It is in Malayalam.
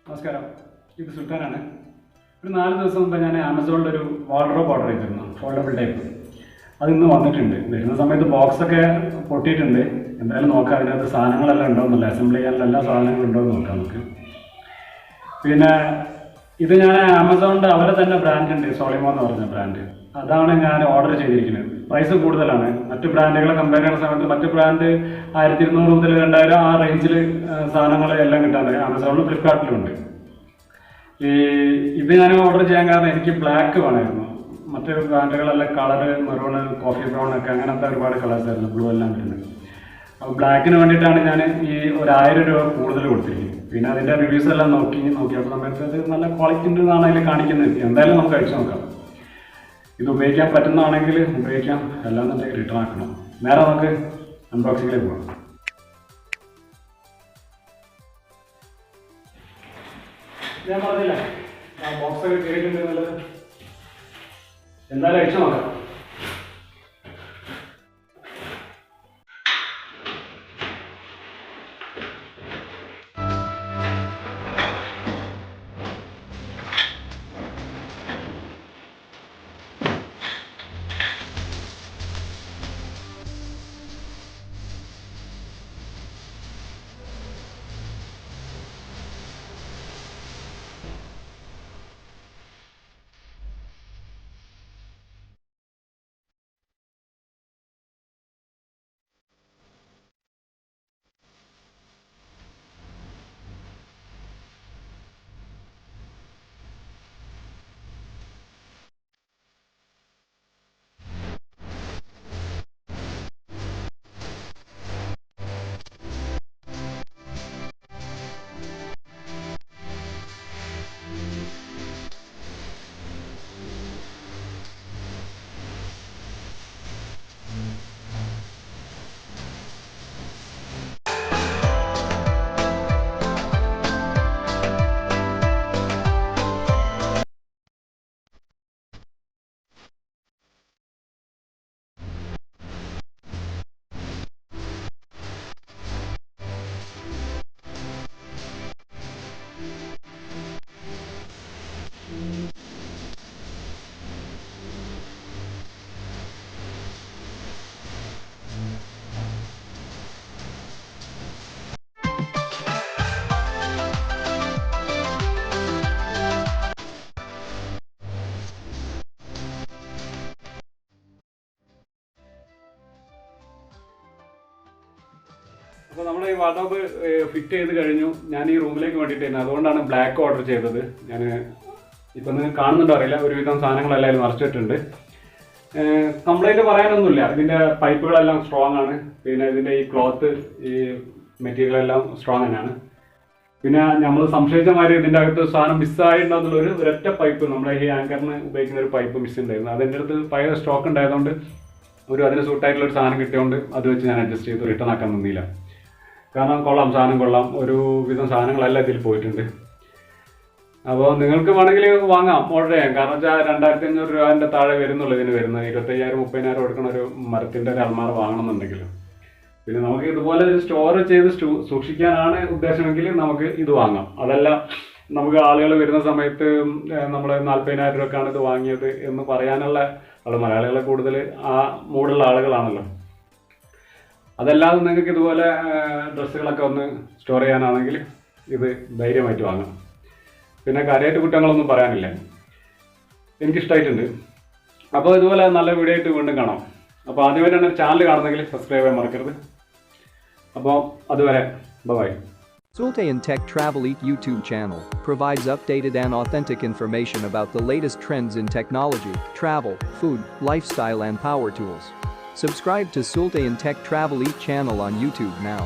നമസ്കാരം, ഇത് സുൽത്താനാണ്. ഒരു 4 ദിവസം മുമ്പ് ഞാൻ ആമസോണിൽ ഒരു വാർഡ്രോബ് ഓർഡർ ചെയ്തിരുന്നു, ഫോൾഡബിൾ ടൈപ്പ്. അത് ഇന്ന് വന്നിട്ടുണ്ട്. വരുന്ന സമയത്ത് ബോക്സൊക്കെ പൊട്ടിയിട്ടുണ്ട്. എന്തായാലും നോക്കാം അതിനകത്ത് സാധനങ്ങളെല്ലാം ഉണ്ടോയെന്നില്ല, അസംബിൾ ചെയ്യാനുള്ള എല്ലാ സാധനങ്ങളും ഉണ്ടോ എന്ന് നോക്കാം നമുക്ക്. പിന്നെ ഇത് ഞാൻ ആമസോണിൻ്റെ അവരെ തന്നെ ബ്രാൻഡ് ഉണ്ട്, സോളിമോ എന്ന് പറഞ്ഞ ബ്രാൻഡ്. അതാണ് ഞാൻ ഓർഡർ ചെയ്തിരിക്കുന്നത്. പ്രൈസ് കൂടുതലാണ്. മറ്റ് ബ്രാൻഡുകളെ കമ്പയർ ചെയ്യുന്ന സമയത്ത് മറ്റ് ബ്രാൻഡ് 1200 മുതൽ 2000 ആ റേഞ്ചിൽ സാധനങ്ങൾ എല്ലാം കിട്ടാറുണ്ട്. ആമസോണിലും ഫ്ലിപ്കാർട്ടിലും ഉണ്ട്. ഇത് ഞാൻ ഓർഡർ ചെയ്യാൻ കാരണം എനിക്ക് ബ്ലാക്ക് വേണമായിരുന്നു. മറ്റ് ബ്രാൻഡുകളെല്ലാം കളറ് മെറൂണ്, കോഫി ബ്രൗൺ ഒക്കെ അങ്ങനത്തെ ഒരുപാട് കളേഴ്സ് ആയിരുന്നു, ബ്ലൂ എല്ലാം വരുന്നത്. അപ്പോൾ ബ്ലാക്കിന് വേണ്ടിയിട്ടാണ് ഞാൻ ഈ 1000 രൂപ കൂടുതൽ കൊടുത്തിരിക്കുന്നത്. പിന്നെ അതിൻ്റെ റിവ്യൂസ് എല്ലാം നോക്കിയപ്പോൾ സമയത്ത് അത് നല്ല ക്വാളിറ്റി ഉണ്ടെന്നാണ് അതിൽ കാണിക്കുന്നത്. എന്തായാലും നമുക്ക് അയച്ചു നോക്കാം. ഇത് ഉപയോഗിക്കാൻ പറ്റുന്നതാണെങ്കിൽ ഉപയോഗിക്കാം, അല്ലാന്നുണ്ടെങ്കിൽ റിട്ടേൺ ആക്കണം. നേരെ നമുക്ക് അൺബോക്സിങ്ങിലേക്ക് പോകാം. ഞാൻ പറഞ്ഞില്ല ആ ബോക്സൊക്കെ കേട്ടിട്ടുണ്ട് എന്നുള്ളത്. എന്തായാലും അയച്ചു നോക്കാം. അപ്പോൾ നമ്മൾ ഈ വാർഡ്രോബ് ഫിറ്റ് ചെയ്ത് കഴിഞ്ഞു. ഞാൻ ഈ റൂമിലേക്ക് വേണ്ടിയിട്ടായിരുന്നു, അതുകൊണ്ടാണ് ബ്ലാക്ക് ഓർഡർ ചെയ്തത്. ഞാൻ ഇപ്പം നിങ്ങൾക്ക് കാണുന്നുണ്ടോ അറിയില്ല, ഒരുവിധം സാധനങ്ങളെല്ലാം അതിൽ മറച്ചിട്ടുണ്ട്. കംപ്ലൈൻറ്റ് പറയാനൊന്നുമില്ല. ഇതിൻ്റെ പൈപ്പുകളെല്ലാം സ്ട്രോങ് ആണ്. പിന്നെ ഇതിൻ്റെ ഈ ക്ലോത്ത്, ഈ മെറ്റീരിയലെല്ലാം സ്ട്രോങ് തന്നെയാണ്. പിന്നെ നമ്മൾ സംശയിച്ച മാതിരി ഇതിൻ്റെ അകത്ത് സാധനം മിസ്സായിട്ടുണ്ടെന്നുള്ളൊരു ഒരൊറ്റ പൈപ്പ്, നമ്മുടെ ഈ ആങ്കറിന് ഉപയോഗിക്കുന്ന ഒരു പൈപ്പ് മിസ് ഉണ്ടായിരുന്നു. അതിൻ്റെ അടുത്ത് പഴയ സ്റ്റോക്ക് ഉണ്ടായതുകൊണ്ട് അതിന് സൂട്ടായിട്ടുള്ളൊരു സാധനം കിട്ടിയതുകൊണ്ട് അത് വെച്ച് ഞാൻ അഡ്ജസ്റ്റ് ചെയ്ത് റിട്ടേൺ ആക്കാൻ നിന്നില്ല. കാരണം കൊള്ളാം, സാധനം കൊള്ളാം. ഒരുവിധം സാധനങ്ങളെല്ലാം ഇതിൽ പോയിട്ടുണ്ട്. അപ്പോൾ നിങ്ങൾക്ക് വേണമെങ്കിൽ വാങ്ങാം, ഓർഡർ ചെയ്യാം. കാരണം വെച്ചാൽ 2500 രൂപേൻ്റെ താഴെ വരുന്നുള്ളൂ ഇതിന് വരുന്നത്. 25,000-30,000 കൊടുക്കുന്ന ഒരു മരത്തിൻ്റെ ഒരു അൽമാര വാങ്ങണമെന്നുണ്ടെങ്കിൽ. പിന്നെ നമുക്ക് ഇതുപോലെ സ്റ്റോർ ചെയ്ത് സൂക്ഷിക്കാനാണ് ഉദ്ദേശമെങ്കിൽ നമുക്ക് ഇത് വാങ്ങാം. അതല്ല നമുക്ക് ആളുകൾ വരുന്ന സമയത്ത് നമ്മൾ 40,000 രൂപക്കാണ് ഇത് വാങ്ങിയത് എന്ന് പറയാനുള്ള മലയാളികളെ കൂടുതൽ ആ മൂടുള്ള ആളുകളാണല്ലോ. അതല്ലാതെ നിങ്ങൾക്ക് ഇതുപോലെ ഡ്രസ്സുകളൊക്കെ ഒന്ന് സ്റ്റോർ ചെയ്യാനാണെങ്കിൽ ഇത് ധൈര്യമായിട്ട് വാങ്ങാം. പിന്നെ കാര്യമായിട്ട് കുറ്റങ്ങളൊന്നും പറയാനില്ല. എനിക്കിഷ്ടമായിട്ടുണ്ട്. അപ്പോൾ ഇതുപോലെ നല്ല വീഡിയോ ആയിട്ട് വീണ്ടും കാണാം. അപ്പോൾ ആദ്യമായിട്ടാണ് ചാനൽ കാണുന്നെങ്കിൽ സബ്സ്ക്രൈബ് ചെയ്യാൻ മറക്കരുത്. അപ്പോൾ അതുവരെ by. Sultan Tech Travel Eat YouTube channel provides updated and authentic information about the latest trends in technology, travel, food, lifestyle and power tools. Subscribe to Sultan Tech Travel Eat channel on YouTube now.